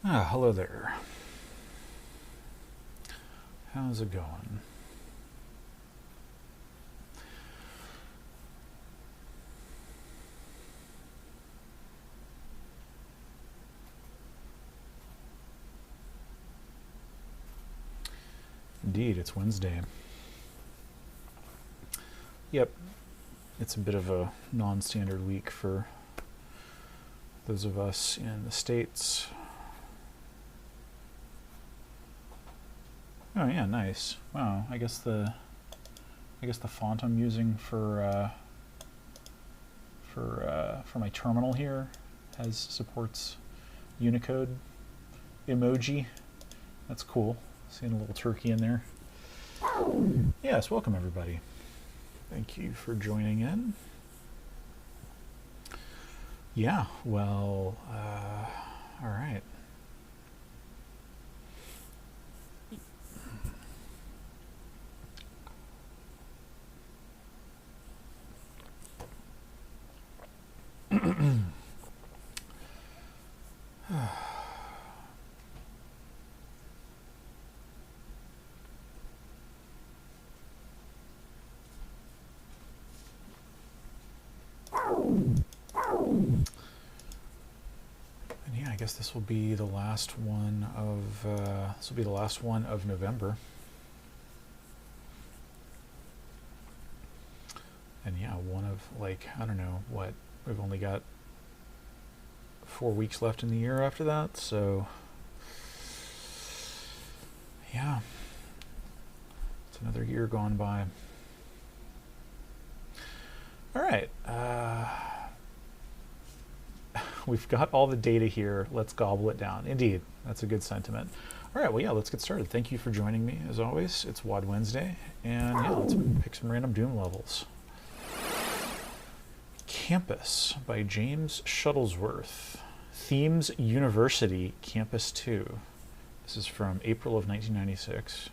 Ah, hello there. How's it going? Indeed, it's Wednesday. Yep, it's a bit of a non-standard week for those of us in the States. Oh yeah, nice. Wow, I guess the font I'm using for my terminal here supports Unicode emoji. That's cool. Seeing a little turkey in there. Yes, welcome everybody. Thank you for joining in. Yeah, well, all right. And yeah, I guess this will be the last one of November. And yeah, one of, like, I don't know what, we've only got 4 weeks left in the year after that, so yeah, it's another year gone by. All right, we've got all the data here. Let's gobble it down. Indeed, that's a good sentiment. All right, well, yeah, let's get started. Thank you for joining me, as always. It's WAD Wednesday, and yeah, let's pick some random Doom levels. Campus by James Shuttlesworth. Themes University Campus 2. This is from April of 1996.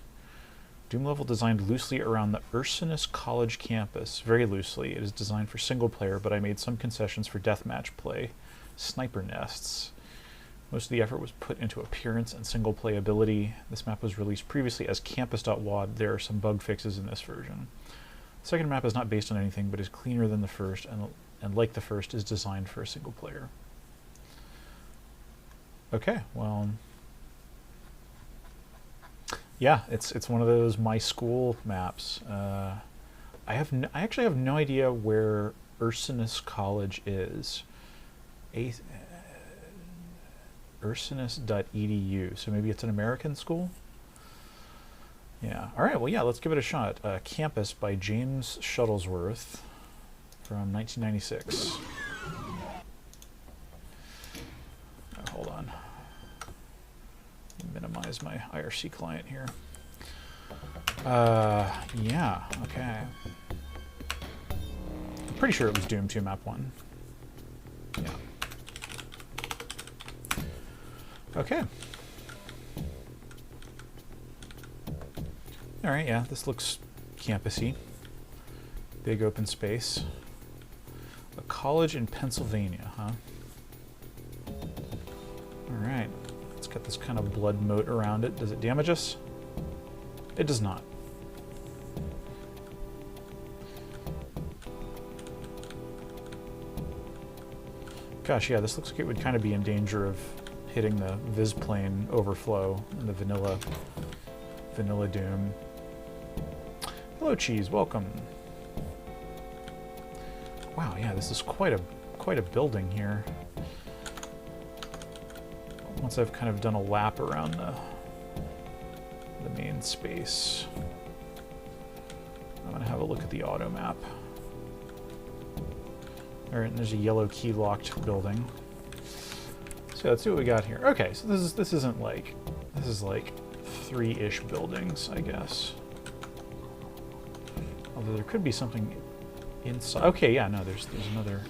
Doom level designed loosely around the Ursinus College campus. Very loosely. It is designed for single player, but I made some concessions for deathmatch play. Sniper nests. Most of the effort was put into appearance and single playability. This map was released previously as campus.wad. There are some bug fixes in this version. The second map is not based on anything, but is cleaner than the first, and like the first, is designed for a single player. Okay, well, yeah, it's one of those my school maps. I actually have no idea where Ursinus College is. Ursinus.edu, so maybe it's an American school? Yeah, all right, well, yeah, let's give it a shot. Campus by James Shuttlesworth from 1996. Oh, hold on. Minimize my IRC client here. Yeah, okay. I'm pretty sure it was Doom 2 Map 1. Yeah. Okay. Alright, yeah, this looks campus-y. Big open space. A college in Pennsylvania, huh? Alright. It's got this kind of blood moat around it. Does it damage us? It does not. Gosh, yeah, this looks like it would kind of be in danger of hitting the viz plane overflow in the vanilla Doom. Hello, Cheese. Welcome. Wow, yeah, this is quite a building here. Once I've kind of done a lap around the main space, I'm gonna have a look at the auto map. All right, and there's a yellow key locked building. So let's see what we got here. Okay, so this isn't like, this is like 3-ish buildings, I guess. Although there could be something inside. Okay, yeah, no, there's another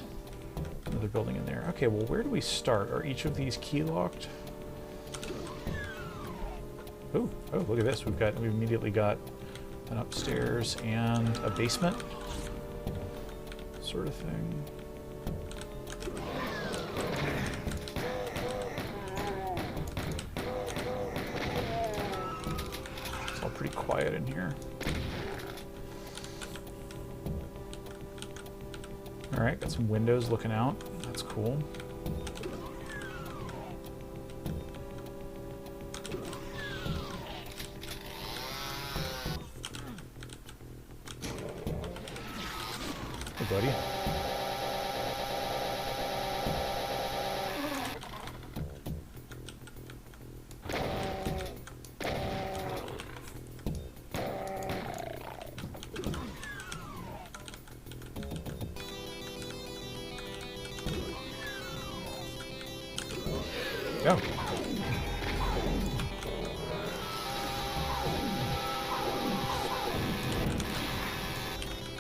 building in there. Okay, well, where do we start? Are each of these key locked? Oh, look at this. We've immediately got an upstairs and a basement sort of thing. It's all pretty quiet in here. All right, got some windows looking out. That's cool. Hey, buddy. Go.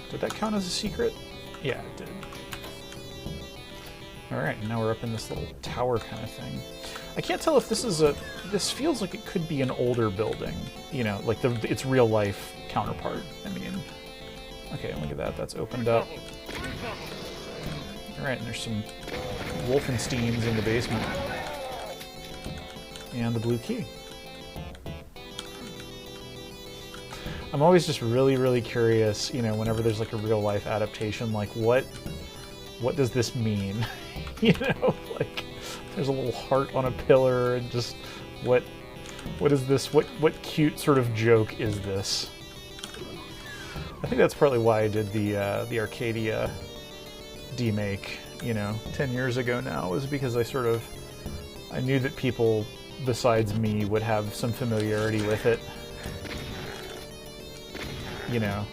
Did that count as a secret? Yeah, it did. Alright, now we're up in this little tower kind of thing. I can't tell if this is this feels like it could be an older building, you know, like its real life counterpart. I mean, okay, look at that, that's opened up. Alright, and there's some Wolfensteins in the basement. And the blue key. I'm always just really curious, you know, whenever there's like a real life adaptation, like what does this mean? You know, like there's a little heart on a pillar and just what is this? What cute sort of joke is this? I think that's partly why I did the Arcadia demake, you know, 10 years ago now, was because I knew that people besides me would have some familiarity with it, you know,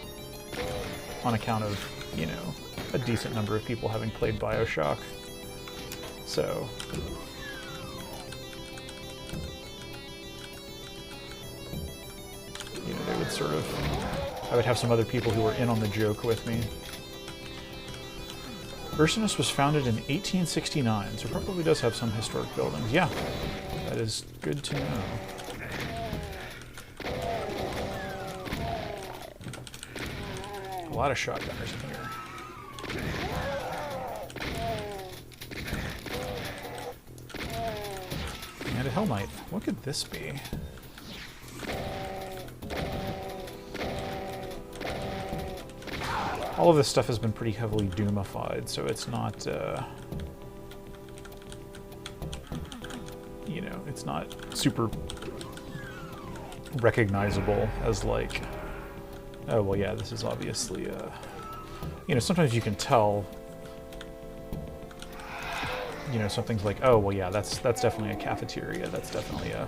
on account of, you know, a decent number of people having played BioShock. So, you know, they would sort of, I would have some other people who were in on the joke with me. Ursinus was founded in 1869, so it probably does have some historic buildings. Yeah, that is good to know. A lot of shotgunners in here. And a Hell Knight. What could this be? All of this stuff has been pretty heavily Doomified, so it's not, you know, it's not super recognizable as like, oh, well, yeah, this is obviously, you know, sometimes you can tell, you know, something's like, oh, well, yeah, that's definitely a cafeteria, that's definitely a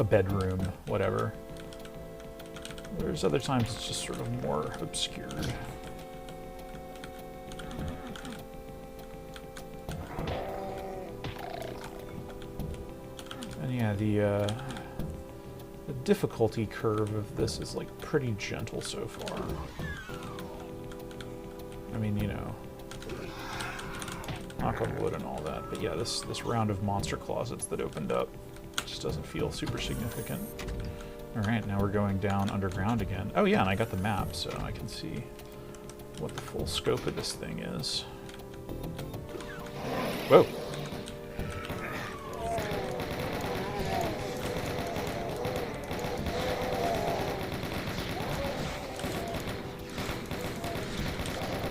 bedroom, whatever. There's other times it's just sort of more obscured. And yeah, the difficulty curve of this is like pretty gentle so far. I mean, you know, knock on wood and all that, but yeah, this round of monster closets that opened up just doesn't feel super significant. Alright, now we're going down underground again. Oh yeah, and I got the map, so I can see what the full scope of this thing is. Whoa!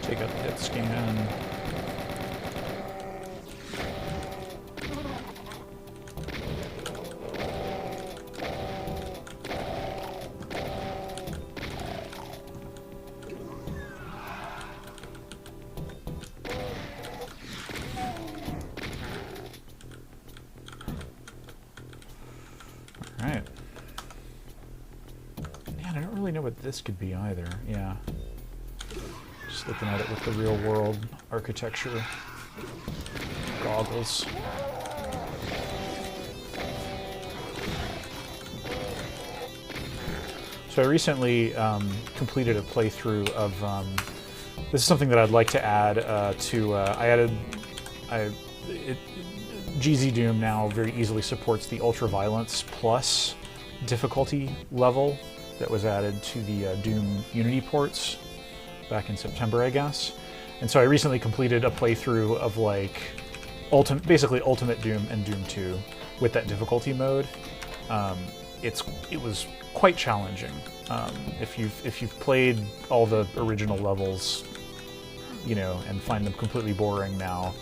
Take out the hit scan. what this could be either. Yeah. Just looking at it with the real world architecture goggles. So I recently completed a playthrough of, this is something that I'd like to add GZ Doom now very easily supports the Ultraviolence Plus difficulty level that was added to the Doom Unity ports back in September, I guess. And so I recently completed a playthrough of like basically Ultimate Doom and Doom 2 with that difficulty mode. It was quite challenging. If you've played all the original levels, you know, and find them completely boring now,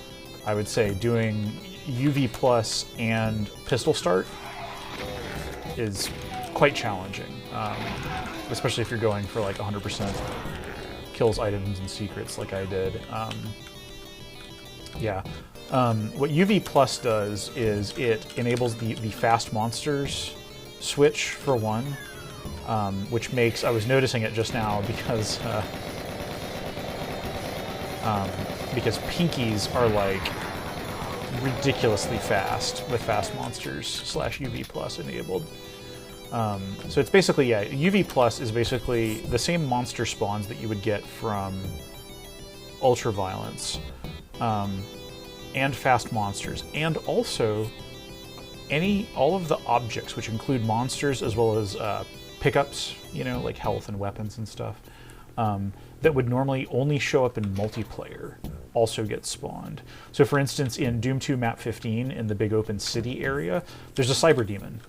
I would say doing UV Plus and Pistol Start is quite challenging, especially if you're going for like 100% kills, items, and secrets like I did. Yeah. What UV Plus does is it enables the fast monsters switch for one, which makes, I was noticing it just now because pinkies are like ridiculously fast with fast monsters / UV Plus enabled. So it's basically, yeah, UV Plus is basically the same monster spawns that you would get from Ultraviolence, and fast monsters, and also all of the objects, which include monsters as well as pickups, you know, like health and weapons and stuff, that would normally only show up in multiplayer, also get spawned. So for instance, in Doom 2 map 15, in the big open city area, there's a cyber demon.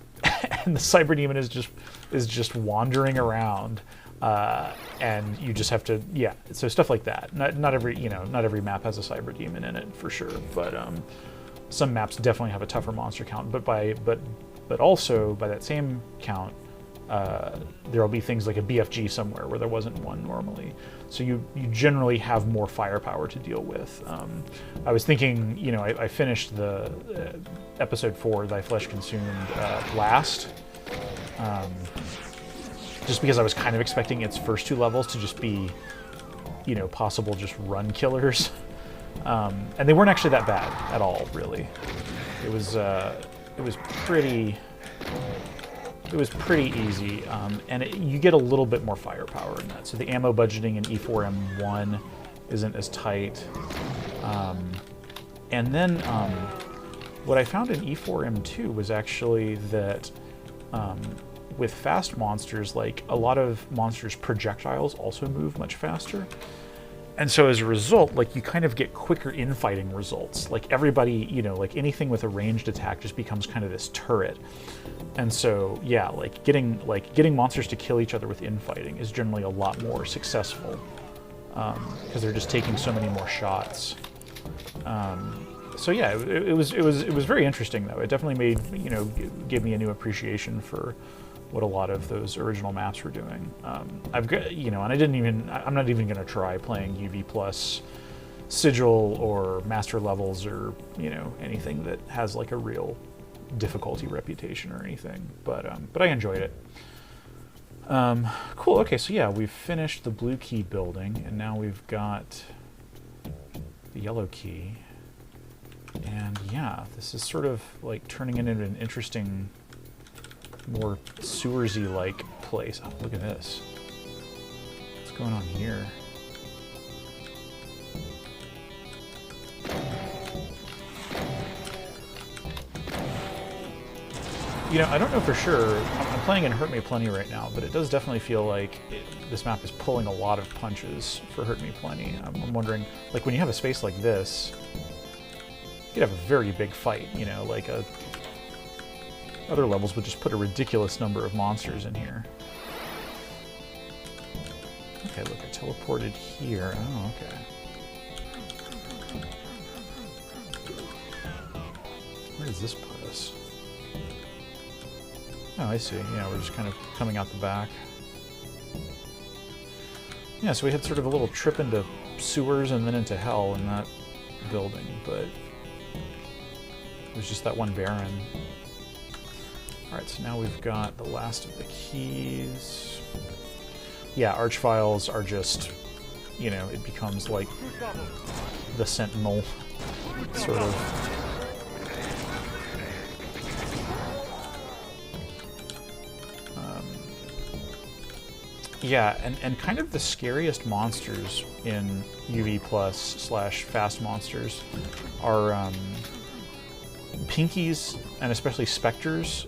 And the cyber demon is just wandering around, and you just have to, yeah, so stuff like that. Not every map has a cyber demon in it for sure, but some maps definitely have a tougher monster count. But also by that same count, there'll be things like a BFG somewhere where there wasn't one normally. So you generally have more firepower to deal with. I was thinking, you know, I finished the episode 4, Thy Flesh Consumed, last, just because I was kind of expecting its first 2 levels to just be, you know, possible just run killers. And they weren't actually that bad at all, really. It was pretty easy, and you get a little bit more firepower in that. So the ammo budgeting in E4M1 isn't as tight. And then what I found in E4M2 was actually that with fast monsters, like a lot of monsters' projectiles also move much faster. And so as a result, like you kind of get quicker infighting results. Like everybody, you know, like anything with a ranged attack just becomes kind of this turret. And so, yeah, like getting monsters to kill each other with infighting is generally a lot more successful because they're just taking so many more shots. So yeah, it was very interesting though. It definitely made, you know, gave me a new appreciation for what a lot of those original maps were doing. I've got, you know, and I'm not even going to try playing UV Plus Sigil or Master Levels or, you know, anything that has like a real difficulty reputation or anything. But I enjoyed it. Cool. Okay, so yeah, we've finished the blue key building, and now we've got the yellow key. And yeah, this is sort of like turning into an interesting, more sewersy-like place. Oh, look at this. What's going on here? You know, I don't know for sure. I'm playing in Hurt Me Plenty right now, but it does definitely feel like this map is pulling a lot of punches for Hurt Me Plenty. I'm wondering, like, when you have a space like this, you could have a very big fight, you know, like other levels would just put a ridiculous number of monsters in here. Okay, look, I teleported here. Oh, okay. Where does this put us? Oh, I see. Yeah, we're just kind of coming out the back. Yeah, so we had sort of a little trip into sewers and then into hell in that building, but it was just that one Baron. Alright, so now we've got the last of the keys. yeah, archviles are just, you know, it becomes like the Sentinel, sort of. Yeah, and kind of the scariest monsters in UV Plus / Fast Monsters are Pinkies, and especially Spectres,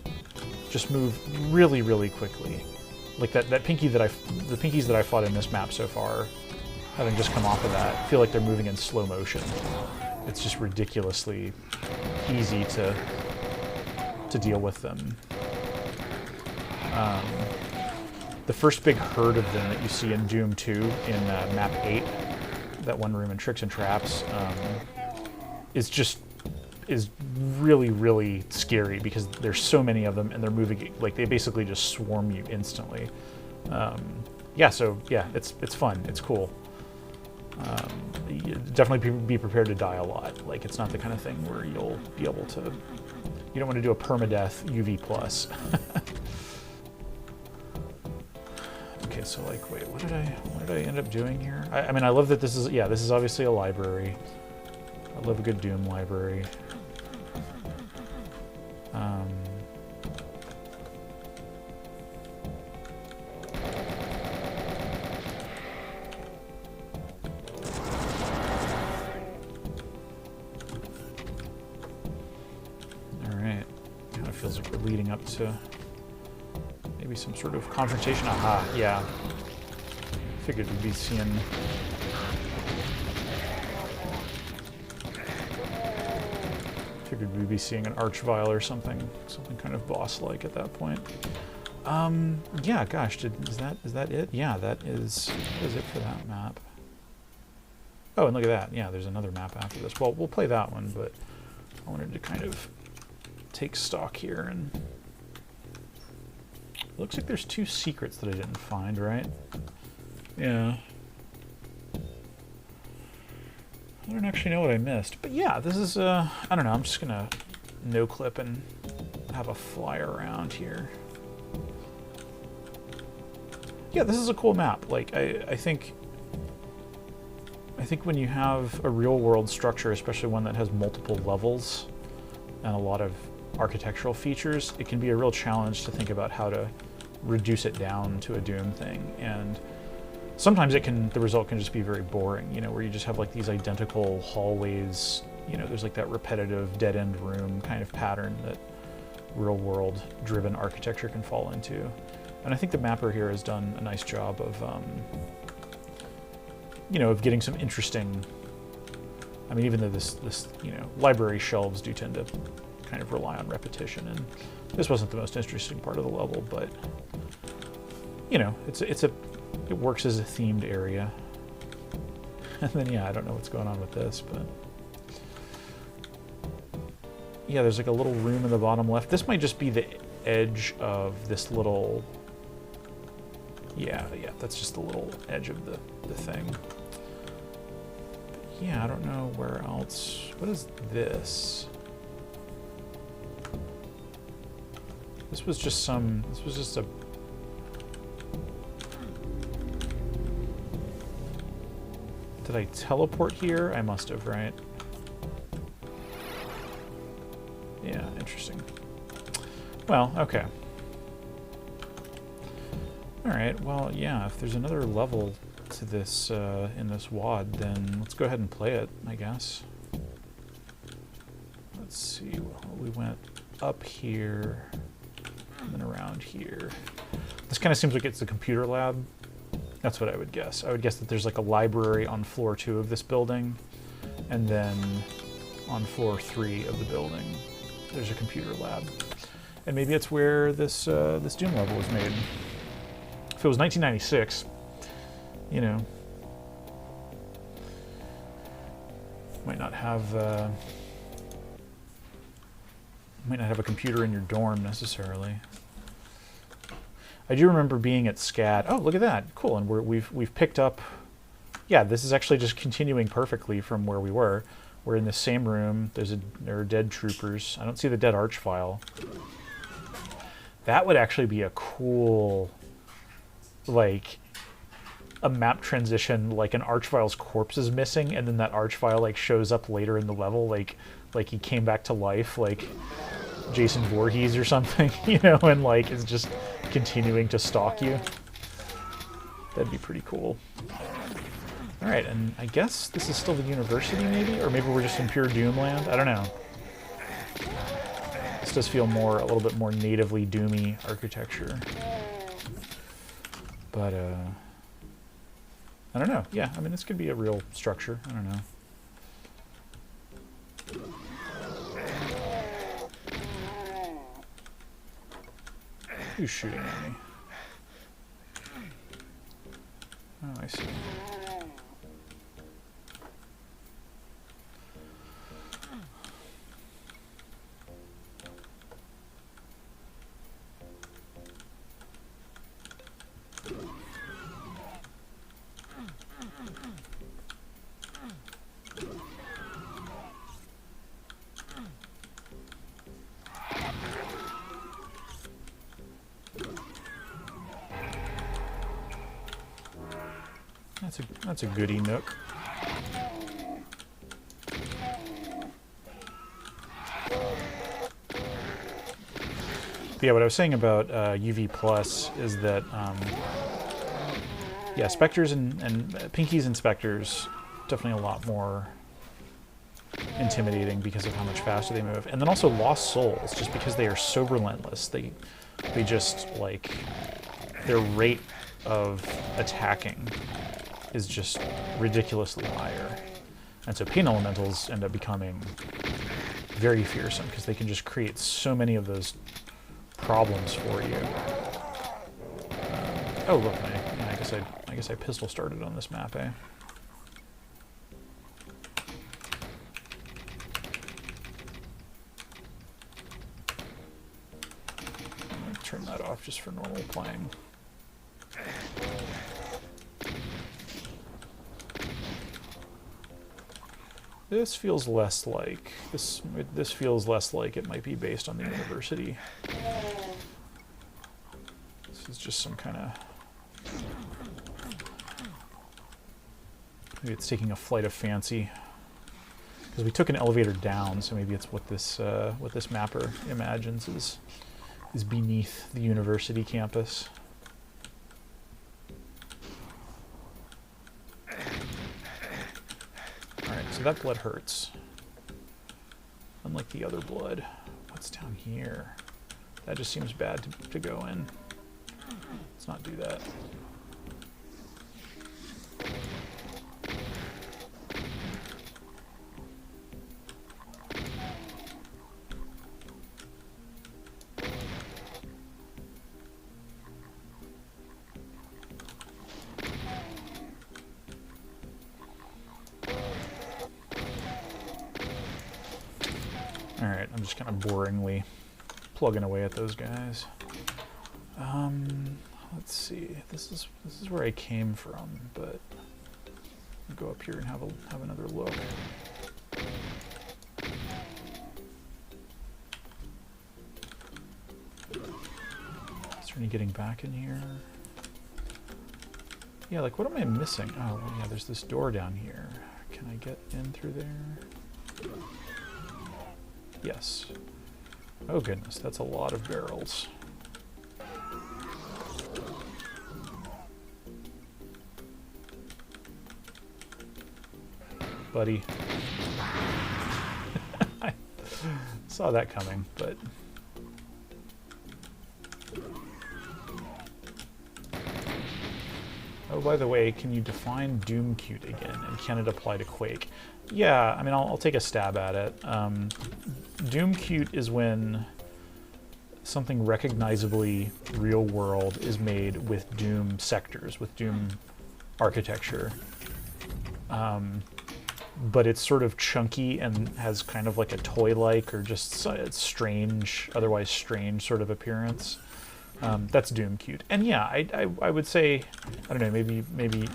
just move really, really quickly. Like that Pinky the Pinkies that I fought in this map so far, having just come off of that, feel like they're moving in slow motion. It's just ridiculously easy to deal with them. The first big herd of them that you see in Doom 2 in map 8, that one room in Tricks and Traps, is really, really scary because there's so many of them and they're moving, like they basically just swarm you instantly. Yeah, so yeah, it's fun, it's cool. Definitely be prepared to die a lot. Like, it's not the kind of thing where you'll be able to, you don't want to do a permadeath UV plus. Okay, so like, wait, what did I end up doing here? I mean, I love that this is, yeah, this is obviously a library. I love a good Doom library. All right, kind of feels like we're leading up to maybe some sort of confrontation. Aha, yeah. Figured we'd be seeing... Figured we'd be seeing an Archvile or something kind of boss-like at that point. Yeah, gosh, is that it? Yeah, that is it for that map. Oh, and look at that. Yeah, there's another map after this. Well, we'll play that one, but I wanted to kind of take stock here and... It looks like there's 2 secrets that I didn't find, right? Yeah. I don't actually know what I missed. But yeah, this is, I don't know, I'm just gonna no-clip and have a fly around here. Yeah, this is a cool map. Like, I think when you have a real-world structure, especially one that has multiple levels and a lot of architectural features, it can be a real challenge to think about how to reduce it down to a Doom thing. And sometimes the result can just be very boring, you know, where you just have like these identical hallways, you know, there's like that repetitive dead-end room kind of pattern that real-world driven architecture can fall into. And I think the mapper here has done a nice job of, you know, of getting some interesting, I mean, even though this, you know, library shelves do tend to kind of rely on repetition, and this wasn't the most interesting part of the level, but, you know, it works as a themed area. And then, yeah, I don't know what's going on with this, but... Yeah, there's like a little room in the bottom left. This might just be the edge of this little... Yeah, that's just the little edge of the thing. But yeah, I don't know where else... What is this? This was just a... Did I teleport here? I must have, right? Yeah, interesting. Well, okay. Alright, well, yeah, if there's another level to this, in this WAD, then let's go ahead and play it, I guess. Let's see, well, we went up here, and then around here. This kind of seems like it's a computer lab. That's what I would guess. I would guess that there's like a library on floor 2 of this building, and then on floor 3 of the building, there's a computer lab. And maybe it's where this this Doom level was made. If it was 1996, you know, might not have a computer in your dorm necessarily. I do remember being at SCAD. Oh, look at that! Cool, and we've picked up. Yeah, this is actually just continuing perfectly from where we were. We're in the same room. There are dead troopers. I don't see the dead Archvile. That would actually be a cool, like, a map transition, like an Archvile's corpse is missing, and then that Archvile like shows up later in the level, like he came back to life, like Jason Voorhees or something, you know, and like is just continuing to stalk you. That'd be pretty cool. All right, and I guess this is still the university, maybe, or maybe we're just in pure Doomland. I don't know. This does feel more, a little bit more natively Doomy architecture, but I don't know. Yeah, I mean, this could be a real structure. I don't know. Who's shooting at me? Oh, I see. That's a goodie nook. But yeah, what I was saying about UV Plus is that, yeah, Spectres and Pinkies and Spectres, definitely a lot more intimidating because of how much faster they move. And then also Lost Souls, just because they are so relentless. They just, like, their rate of attacking is just ridiculously higher. And so Pain Elementals end up becoming very fearsome because they can just create so many of those problems for you. Oh look, I guess I pistol started on this map, eh? I'm gonna turn that off just for normal playing. This feels less like this feels less like it might be based on the university. This is just some kind of, maybe it's taking a flight of fancy because we took an elevator down, so maybe it's what this mapper imagines is beneath the university campus. So that blood hurts. Unlike the other blood. What's down here? That just seems bad to go in. Let's not do that. Alright, I'm just kind of boringly plugging away at those guys. Let's see. This is where I came from, but I'll go up here and have another look. Is there any getting back in here? Yeah, like what am I missing? Oh, well, yeah, there's this door down here. Can I get in through there? Yes. Oh goodness, that's a lot of barrels. Buddy. I saw that coming, but... Oh, by the way, can you define Doomcute again, and can it apply to Quake? Yeah, I mean, I'll take a stab at it. Doomcute is when something recognizably real-world is made with Doom sectors, with Doom architecture. But it's sort of chunky and has kind of like a toy-like or just strange, otherwise strange sort of appearance. That's Doomcute. And yeah, I would say, I don't know, maybe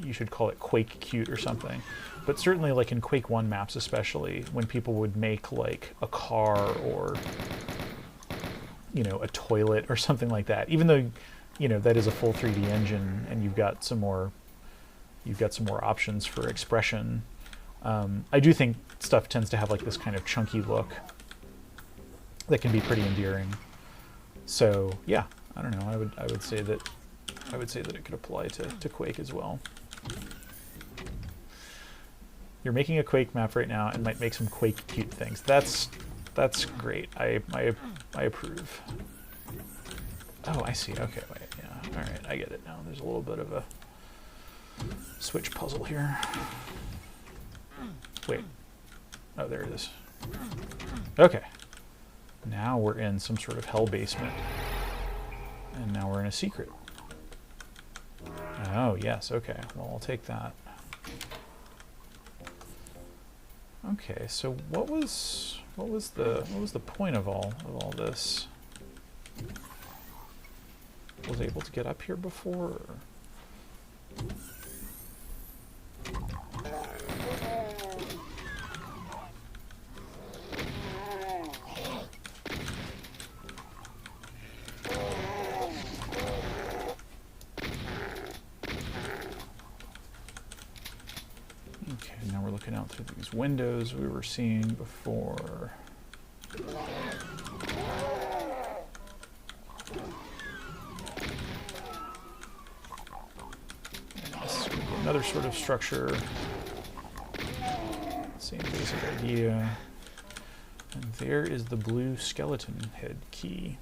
you should call it Quake Cute or something. But certainly like in Quake 1 maps especially, when people would make like a car or, you know, a toilet or something like that, even though you know, that is a full 3D engine, and you've got some more options for expression. I do think stuff tends to have like this kind of chunky look that can be pretty endearing. So yeah, I don't know. I would say that it could apply to Quake as well. You're making a Quake map right now and might make some Quake cute things. That's great. I approve. Oh, I see. Okay, wait. Yeah. All right, I get it now. There's a little bit of a switch puzzle here. Wait. Oh, there it is. Okay. Now we're in some sort of hell basement. And now we're in a secret. Oh, yes. Okay. Well, I'll take that. Okay, so what was the point of all this? Was I able to get up here before? Or? Okay, now we're looking out through these windows we were seeing before. Another sort of structure, same basic idea. And there is the blue skeleton head key.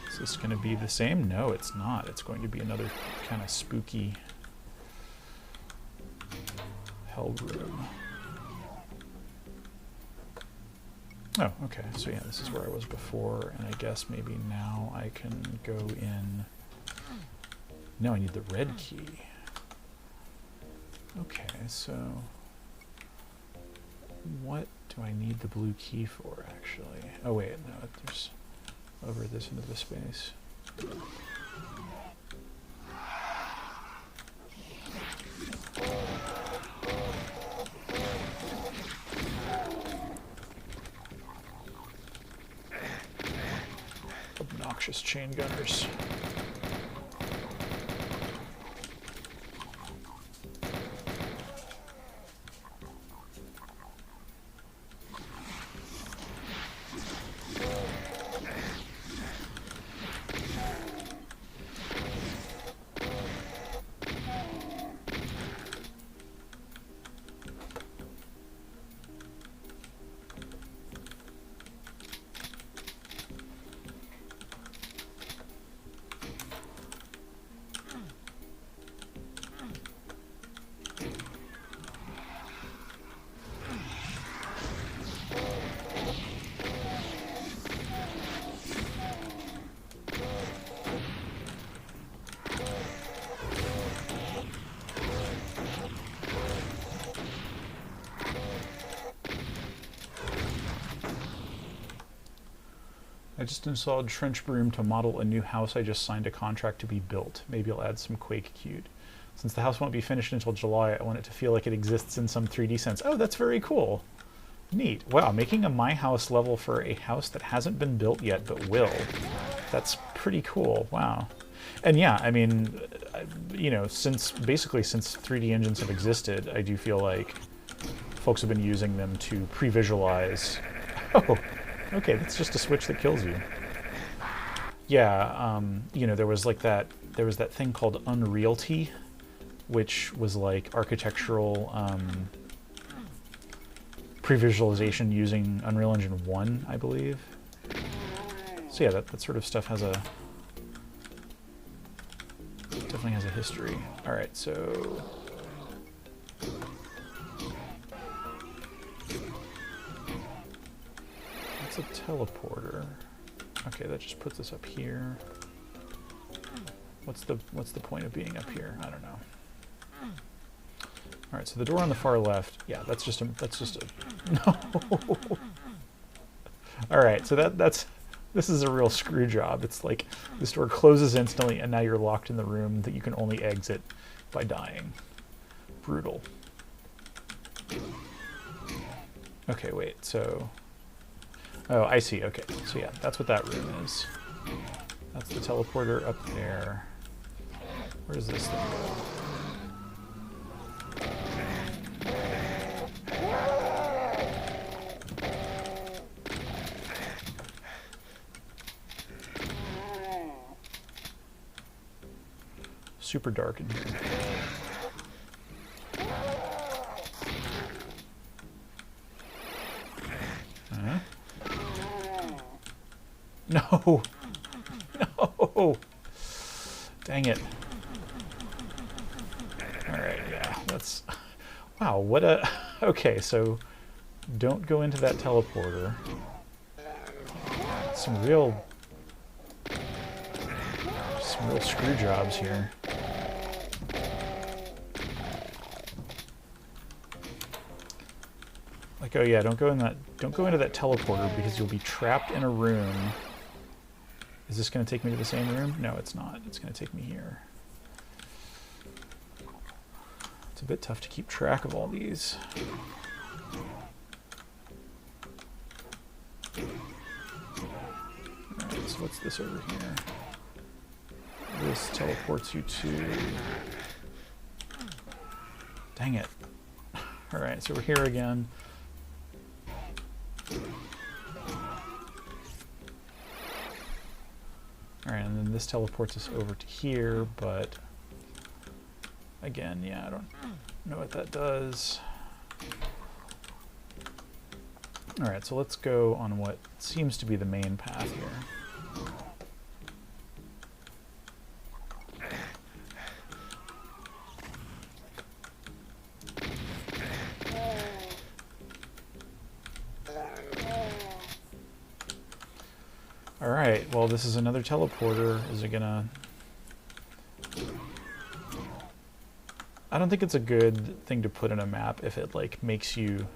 Is this going to be the same? No, it's not. It's going to be another kind of spooky hell room. Oh, okay. So yeah, this is where I was before, and I guess maybe now I can go in. No, I need the red key. Okay, so what do I need the blue key for, actually? Oh wait, no, there's over this into the space. Obnoxious chain gunners. I just installed Trench Broom to model a new house I just signed a contract to be built. Maybe I'll add some Quake cute. Since the house won't be finished until July, I want it to feel like it exists in some 3D sense. Oh, that's very cool. Neat. Wow, making a My House level for a house that hasn't been built yet but will. That's pretty cool. Wow. And yeah, I mean, you know, since 3D engines have existed, I do feel like folks have been using them to pre-visualize. Oh, okay, that's just a switch that kills you. Yeah, you know, there was that thing called Unrealty, which was like architectural pre-visualization using Unreal Engine 1, I believe. So yeah, that sort of stuff definitely has a history. All right, so that's a teleporter. Okay, that just puts us up here. What's the point of being up here? I don't know. All right, so the door on the far left. Yeah, that's just a no. All right, so this is a real screw job. It's like this door closes instantly, and now you're locked in the room that you can only exit by dying. Brutal. Okay, wait. So, Oh, I see. Okay. So yeah, that's what that room is. That's the teleporter up there. Where does this thing go? Super dark in here. No! No! Dang it. Alright, yeah, that's... Wow, what a... Okay, so don't go into that teleporter. Some real screw jobs here. Like, oh yeah, don't go into that teleporter because you'll be trapped in a room. Is this going to take me to the same room? No, it's not. It's going to take me here. It's a bit tough to keep track of all these. Alright, so what's this over here? This teleports you to... Dang it. Alright, so we're here again. Alright, and then this teleports us over to here, but again, yeah, I don't know what that does. Alright, so let's go on what seems to be the main path here. Alright, well this is another teleporter. Is it gonna... I don't think it's a good thing to put in a map if it like makes you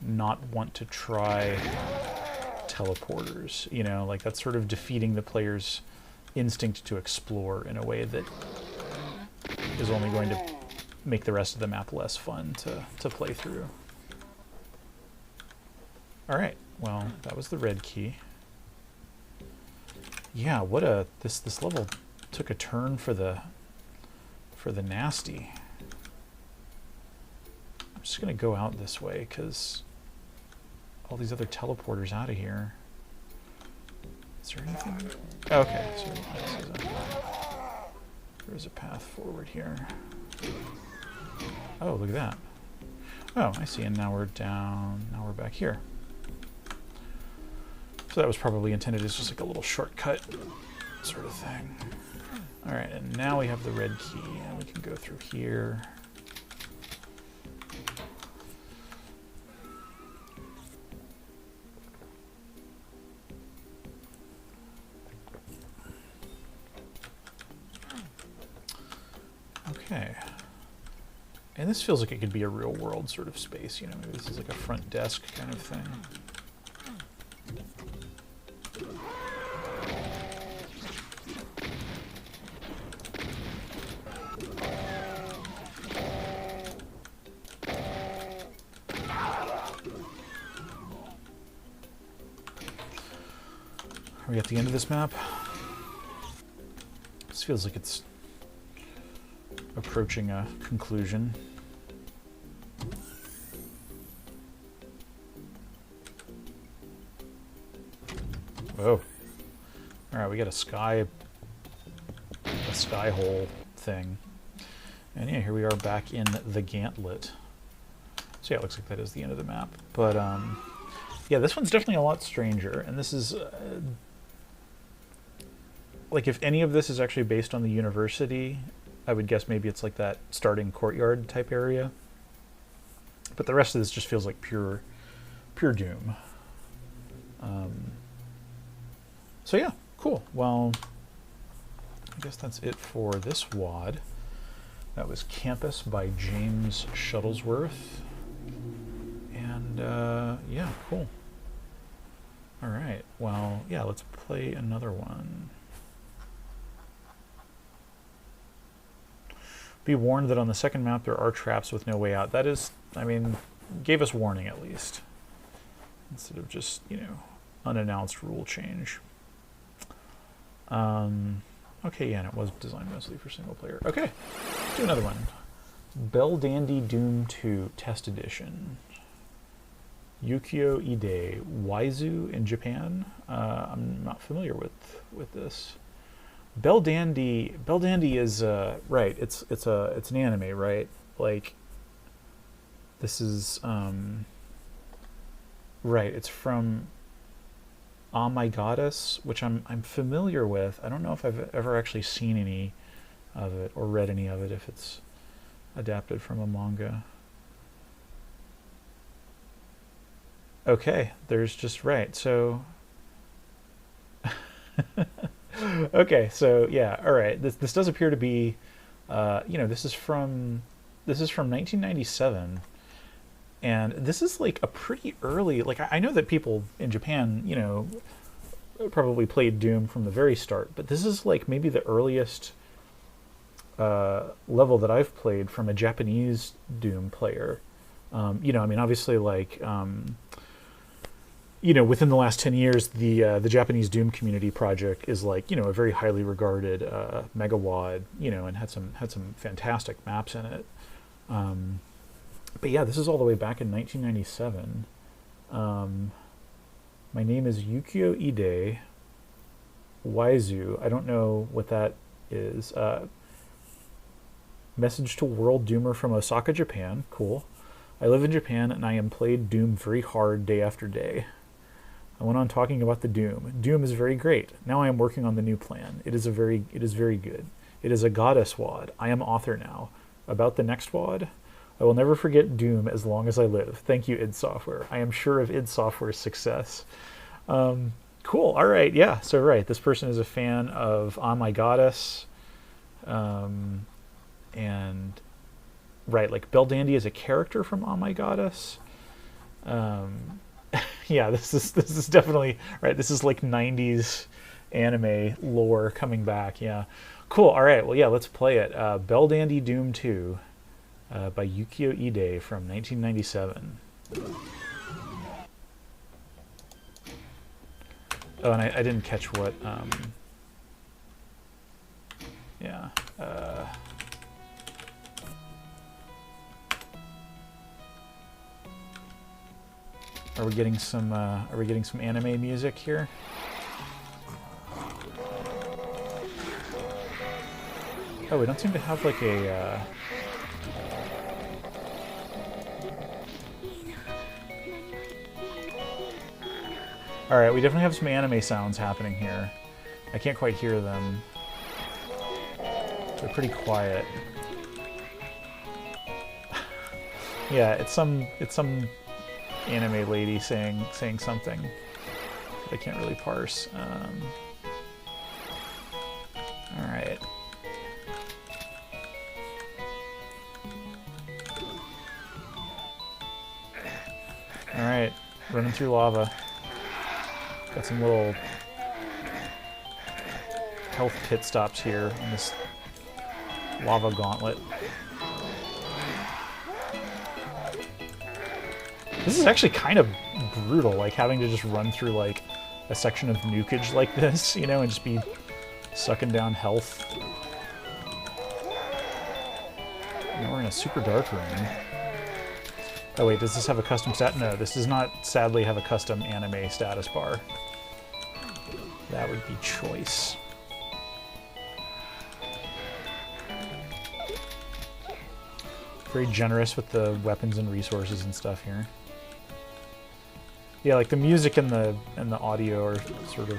not want to try teleporters, you know, like that's sort of defeating the player's instinct to explore in a way that is only going to make the rest of the map less fun to play through. Alright, well that was the red key. Yeah, what a... This level took a turn for the nasty. I'm just gonna go out this way because all these other teleporters out of here. Is there anything? Okay, so there's a path forward here. Oh, look at that. Oh, I see, and now we're down, now we're back here. So that was probably intended as just like a little shortcut sort of thing. Alright, and now we have the red key, and we can go through here. Okay. And this feels like it could be a real world sort of space, you know, maybe this is like a front desk kind of thing. Are we at the end of this map? This feels like it's approaching a conclusion. Whoa. Alright, we got a sky hole thing. And yeah, here we are back in the Gauntlet. So yeah, it looks like that is the end of the map. But yeah, this one's definitely a lot stranger, and this is like if any of this is actually based on the university, I would guess maybe it's like that starting courtyard type area. But the rest of this just feels like pure Doom. So yeah, cool. Well, I guess that's it for this WAD. That was Campus by James Shuttlesworth. And yeah, cool. All right, well, yeah, let's play another one. Be warned that on the second map there are traps with no way out. That is, I mean, gave us warning at least. Instead of just, you know, unannounced rule change. Okay, yeah, and it was designed mostly for single player. Okay, let's do another one. Belldandy Doom 2 Test Edition. Yukio Ide, Waizu in Japan. I'm not familiar with this. Belldandy is right. It's an anime, right? Like this is right. It's from Oh My Goddess, which I'm familiar with. I don't know if I've ever actually seen any of it or read any of it. If it's adapted from a manga. Okay, there's just right. So okay, so yeah, all right. This does appear to be, this is from 1997, and this is like a pretty early. Like I know that people in Japan, probably played Doom from the very start, but this is like maybe the earliest level that I've played from a Japanese Doom player. Obviously, like. Within the last 10 years, the Japanese Doom community project is like, a very highly regarded mega WAD, and had some fantastic maps in it. But yeah, this is all the way back in 1997. My name is Yukio Ide, Waizu. I don't know what that is. Message to World Doomer from Osaka, Japan. Cool. I live in Japan and I am played Doom very hard day after day. I went on talking about the Doom. Doom is very great. Now I am working on the new plan. It is very good. It is a goddess WAD. I am author now. About the next WAD, I will never forget Doom as long as I live. Thank you, id Software. I am sure of id Software's success. Cool. All right. Yeah. So right, this person is a fan of Oh My Goddess, and right, like Belldandy is a character from Oh My Goddess. Yeah, this is definitely right. This is like 90s anime lore coming back. Yeah, cool. All right, well, yeah, let's play it. Belldandy Doom 2 by Yukio Ide from 1997. Oh, and I didn't catch what. Yeah. Are we getting some anime music here? Oh, we don't seem to have like a All right, we definitely have some anime sounds happening here. I can't quite hear them. They're pretty quiet. Yeah, it's some anime lady saying something I can't really parse. All right. All right, running through lava. Got some little health pit stops here in this lava gauntlet. This is actually kind of brutal, like having to just run through like a section of nukage like this, and just be sucking down health. Now we're in a super dark room. Oh wait, does this have a custom stat? No, this does not sadly have a custom anime status bar. That would be choice. Very generous with the weapons and resources and stuff here. Yeah, like the music and the audio are sort of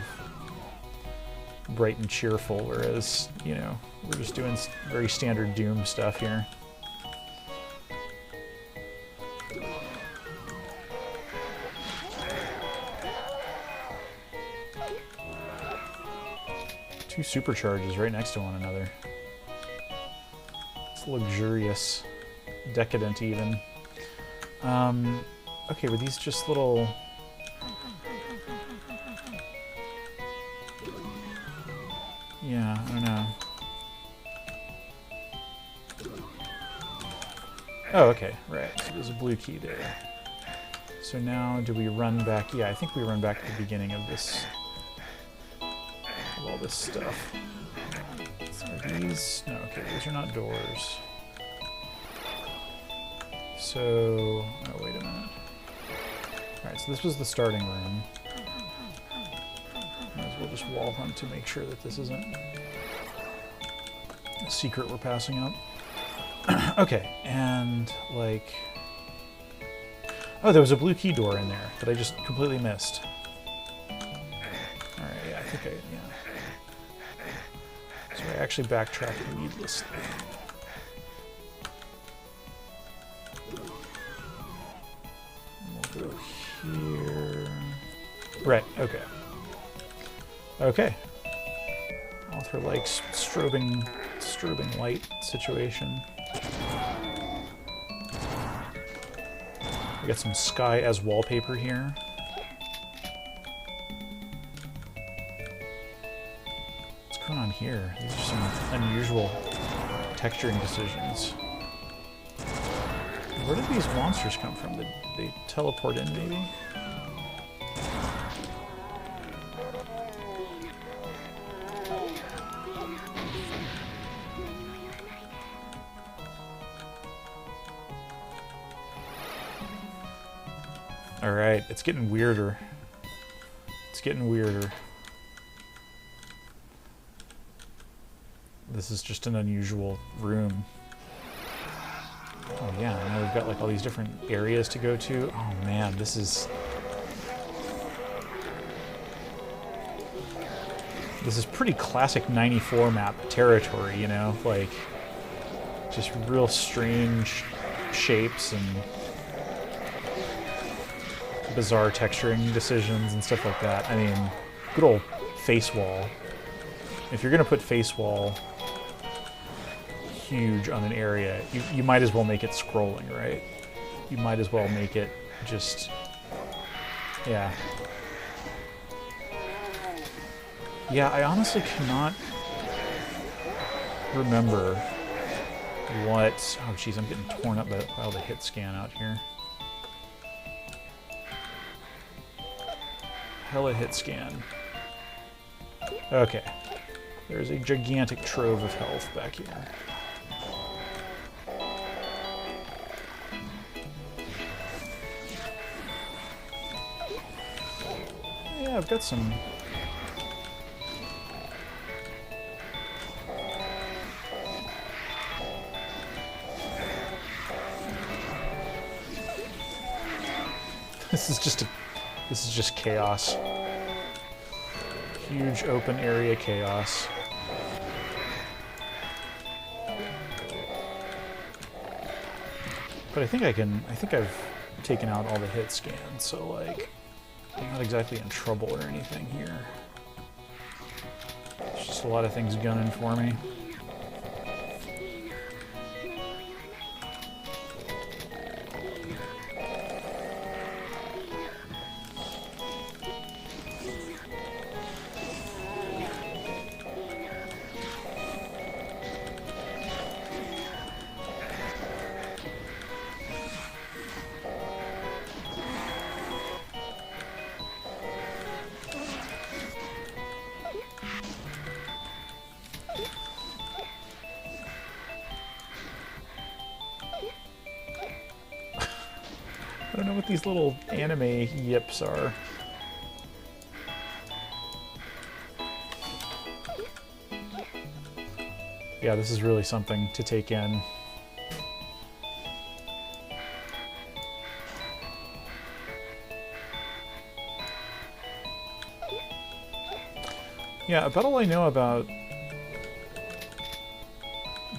bright and cheerful, whereas, we're just doing very standard Doom stuff here. Two supercharges right next to one another. It's luxurious, decadent even. Okay, were these just little... Yeah, I don't know. Oh, okay, right. So there's a blue key there. So now, do we run back? Yeah, I think we run back to the beginning of this, of all this stuff. Are these? No, okay, these are not doors. So, oh, wait a minute. Alright, so this was the starting room. Might as well just wall hunt to make sure that this isn't a secret we're passing up. Okay, and, like... Oh, there was a blue key door in there that I just completely missed. Alright, yeah, I think yeah. So I actually backtracked needlessly. We'll go here. Right, okay. Okay. Author likes strobing light situation. We got some sky as wallpaper here. What's going on here? These are some unusual texturing decisions. Where did these monsters come from? Did they teleport in, maybe? Alright, it's getting weirder. It's getting weirder. This is just an unusual room. Oh yeah, now we've got like all these different areas to go to. Oh man, this is pretty classic 94 map territory, you know? Like, just real strange shapes and bizarre texturing decisions and stuff like that. I mean, good old face wall. If you're gonna put face wall huge on an area, you might as well make it scrolling, right? You might as well make it just, yeah. Yeah, I honestly cannot remember what, oh geez, I'm getting torn up by all the hit scan out here. Hella hit scan. Okay. There's a gigantic trove of health back here. Yeah, I've got some... This is just chaos. Huge open area chaos. But I think I've taken out all the hit scans, so like, I'm not exactly in trouble or anything here. There's just a lot of things gunning for me. I don't know what these little anime yips are. Yeah, this is really something to take in. Yeah, about all I know about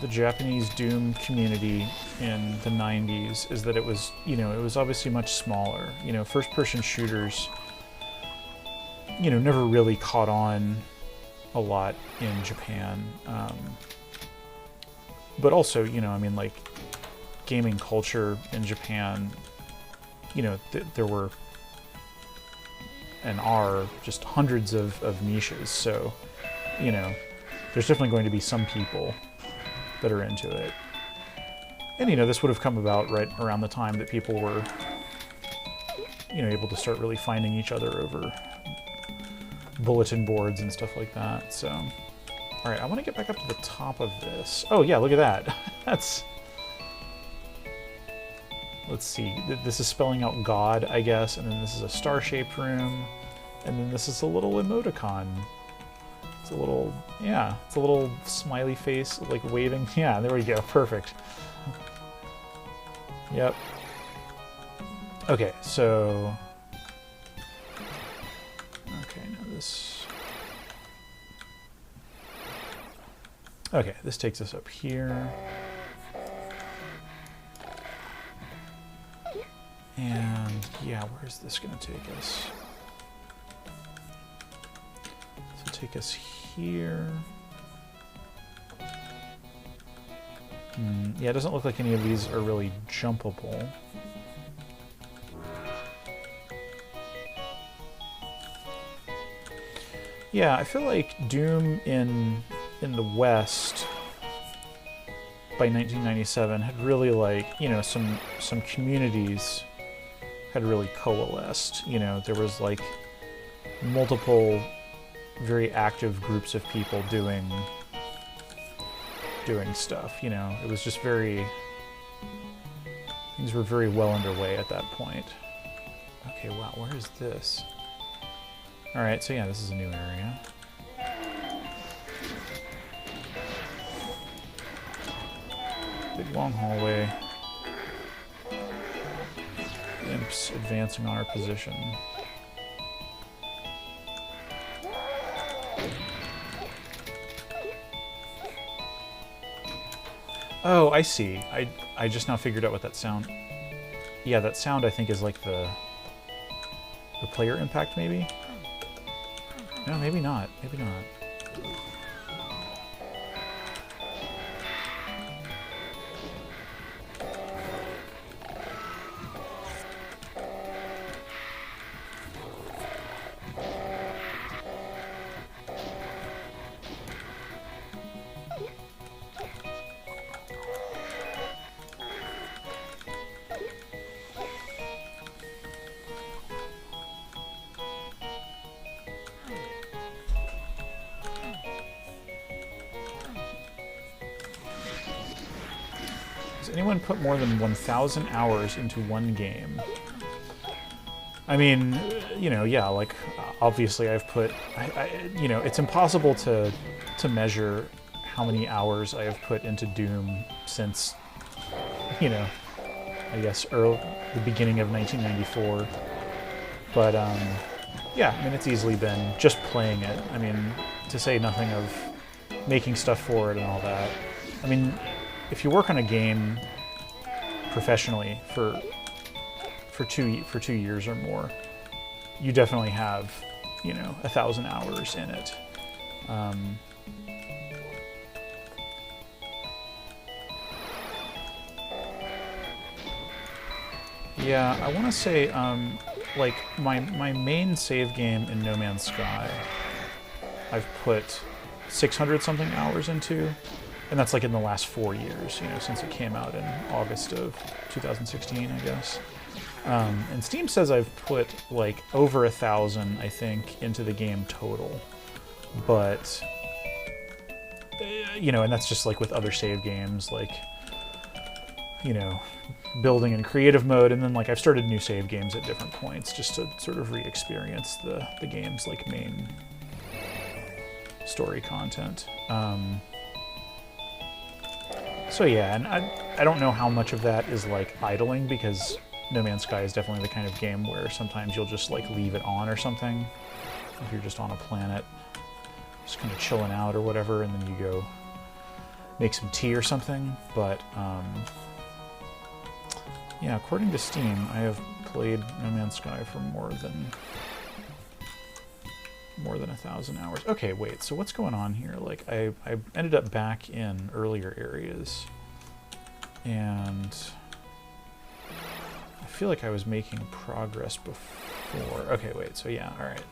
the Japanese Doom community in the 90s is that it was, you know, it was obviously much smaller. You know, first-person shooters, you know, never really caught on a lot in Japan. But also, you know, I mean, like, gaming culture in Japan, you know, there were and are just hundreds of niches. So, you know, there's definitely going to be some people that are into it. And, you know, this would have come about right around the time that people were you know, able to start really finding each other over bulletin boards and stuff like that. So, all right, I want to get back up to the top of this. Oh yeah, look at that. That's, let's see, this is spelling out God, I guess, and then this is a star-shaped room, and then this is a little emoticon. It's a little, yeah, it's a little smiley face, like waving. Yeah, there we go, perfect. Yep. Okay, so... Okay, now this... Okay, this takes us up here. And, yeah, where's this going to take us? So take us here. Yeah, it doesn't look like any of these are really jumpable. Yeah, I feel like Doom in the West by 1997 had really, like, you know, some communities had really coalesced. You know, there was like multiple very active groups of people doing stuff, you know. It was just very, things were very well underway at that point. Okay, wow, where is this? All right, so yeah, this is a new area. Big long hallway. Imps advancing on our position. Oh, I see. I just now figured out what that sound... Yeah, that sound I think is like the player impact, maybe? No, maybe not. Maybe not. Anyone put more than 1,000 hours into one game? I mean, you know, yeah, like, obviously I've put, you know, it's impossible to measure how many hours I have put into Doom since, you know, I guess the beginning of 1994. But, yeah, I mean, it's easily been just playing it. I mean, to say nothing of making stuff for it and all that. I mean, if you work on a game professionally for 2 years or more, you definitely have, you know, 1,000 hours in it. Yeah, I want to say, like, my main save game in No Man's Sky, I've put 600-something hours into. And that's like in the last 4 years, you know, since it came out in August of 2016, I guess. And Steam says I've put like over 1,000, I think, into the game total. But, you know, and that's just like with other save games, like, you know, building in creative mode. And then like I've started new save games at different points just to sort of re-experience the game's like main story content. So yeah, and I don't know how much of that is like idling, because No Man's Sky is definitely the kind of game where sometimes you'll just like leave it on or something. If you're just on a planet, just kind of chilling out or whatever, and then you go make some tea or something. But yeah, according to Steam, I have played No Man's Sky for more than 1,000 hours. Okay, wait, so what's going on here? Like, I ended up back in earlier areas, and I feel like I was making progress before. Okay, wait, so yeah, alright.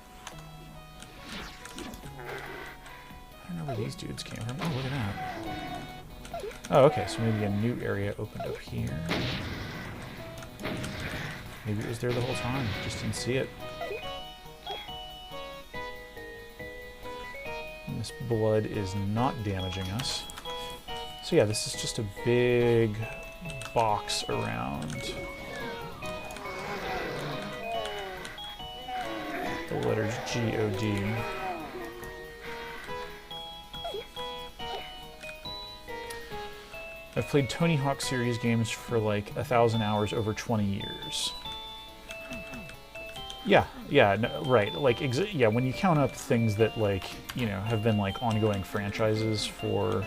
I don't know where these dudes came from. Oh, look at that. Oh, okay, so maybe a new area opened up here. Maybe it was there the whole time, just didn't see it. And this blood is not damaging us. So yeah, this is just a big box around the letters G-O-D. I've played Tony Hawk series games for like 1,000 hours over 20 years. Yeah, no, right. Like, yeah, when you count up things that, like, you know, have been like ongoing franchises for,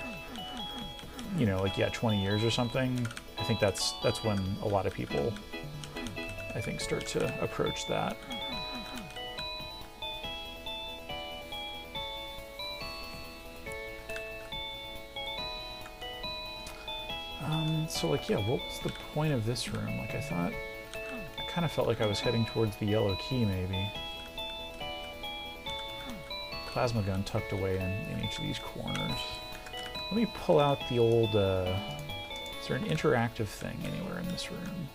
you know, like, yeah, 20 years or something, I think that's when a lot of people, I think, start to approach that. So, like, yeah, what was the point of this room? Like, I kind of felt like I was heading towards the yellow key, maybe. Plasma gun tucked away in each of these corners. Let me pull out the old, is there an interactive thing anywhere in this room?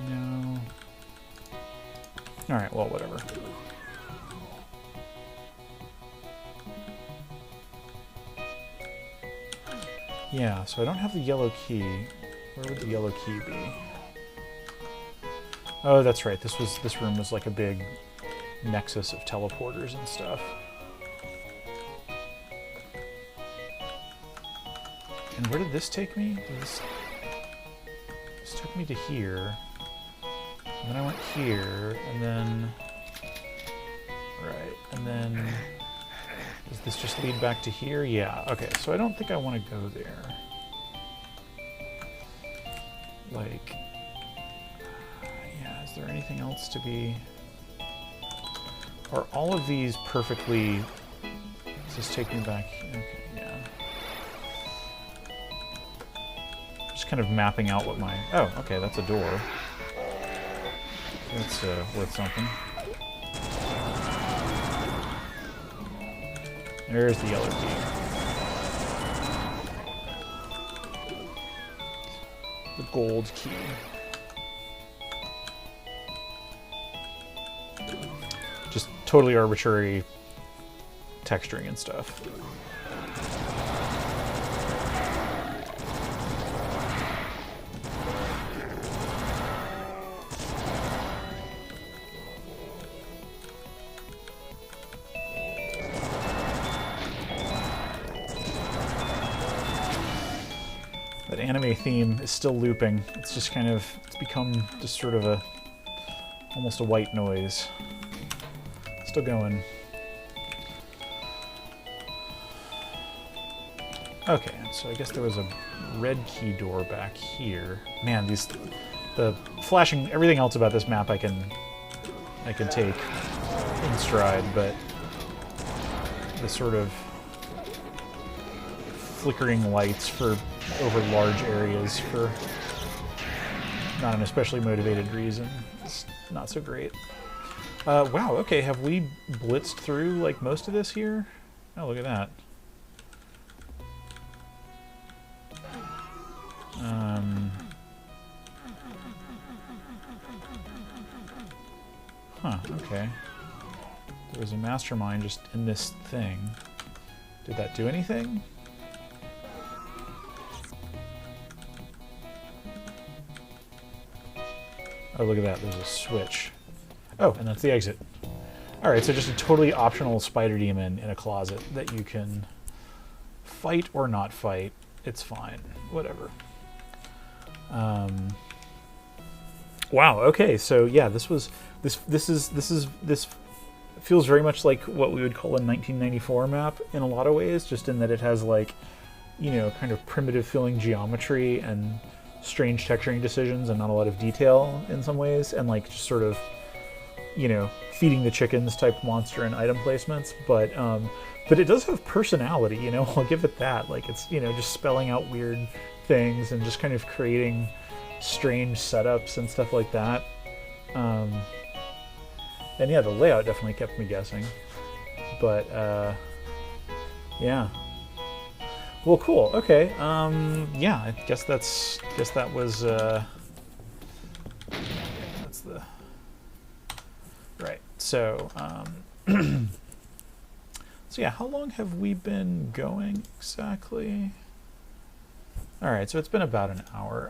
No. Alright, well, whatever. Yeah, so I don't have the yellow key. Where would the yellow key be? Oh, that's right. This room was like a big nexus of teleporters and stuff. And where did this take me? This took me to here. And then I went here, and then... Right, and then... Does this just lead back to here? Yeah, okay, so I don't think I want to go there. Like... Yeah, is there anything else to be... Are all of these perfectly... Does this take me back? Okay, yeah. Just kind of mapping out what my... Oh, okay, that's a door. That's worth something. There's the yellow key. The gold key. Just totally arbitrary texturing and stuff. That anime theme is still looping. It's just kind of, it's become just sort of almost a white noise. Still going. Okay, so I guess there was a red key door back here. Man, the flashing, everything else about this map I can take in stride, but the sort of flickering lights over large areas for not an especially motivated reason. It's not so great. Wow, okay, have we blitzed through like most of this here? Oh, look at that. Huh, okay. There was a mastermind just in this thing. Did that do anything? Oh, look at that, there's a switch. Oh, and that's the exit. Alright, so just a totally optional spider demon in a closet that you can fight or not fight. It's fine. Whatever. Wow, okay, so yeah, this feels very much like what we would call a 1994 map in a lot of ways, just in that it has, like, you know, kind of primitive feeling geometry and strange texturing decisions and not a lot of detail in some ways, and like just sort of, you know, feeding the chickens type monster and item placements, but it does have personality, you know. I'll give it that. Like, it's, you know, just spelling out weird things and just kind of creating strange setups and stuff like that. And yeah, the layout definitely kept me guessing, but yeah. Well, cool. Okay. Yeah, I guess that was so so yeah, how long have we been going exactly? All right, so it's been about an hour.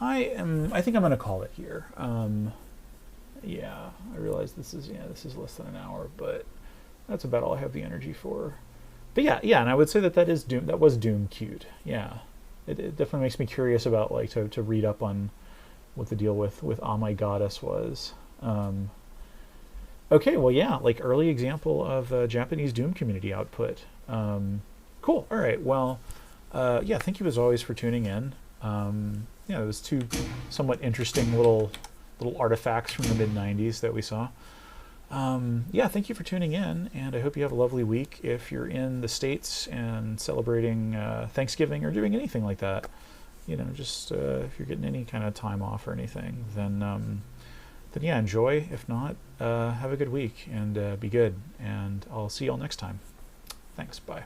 I think I'm gonna call it here. Yeah, I realize this is less than an hour, but that's about all I have the energy for. But yeah, and I would say that is Doom. That was Doom queued. Yeah, it definitely makes me curious about like to read up on what the deal with Ah My Goddess was. Okay, well, yeah, like early example of Japanese Doom community output. Cool. All right. Well, yeah, thank you as always for tuning in. Yeah, it was two somewhat interesting little artifacts from the mid-90s that we saw. Yeah, thank you for tuning in, and I hope you have a lovely week. If you're in the States and celebrating Thanksgiving or doing anything like that, you know, just if you're getting any kind of time off or anything, then yeah, enjoy. If not, have a good week and be good. And I'll see you all next time. Thanks. Bye.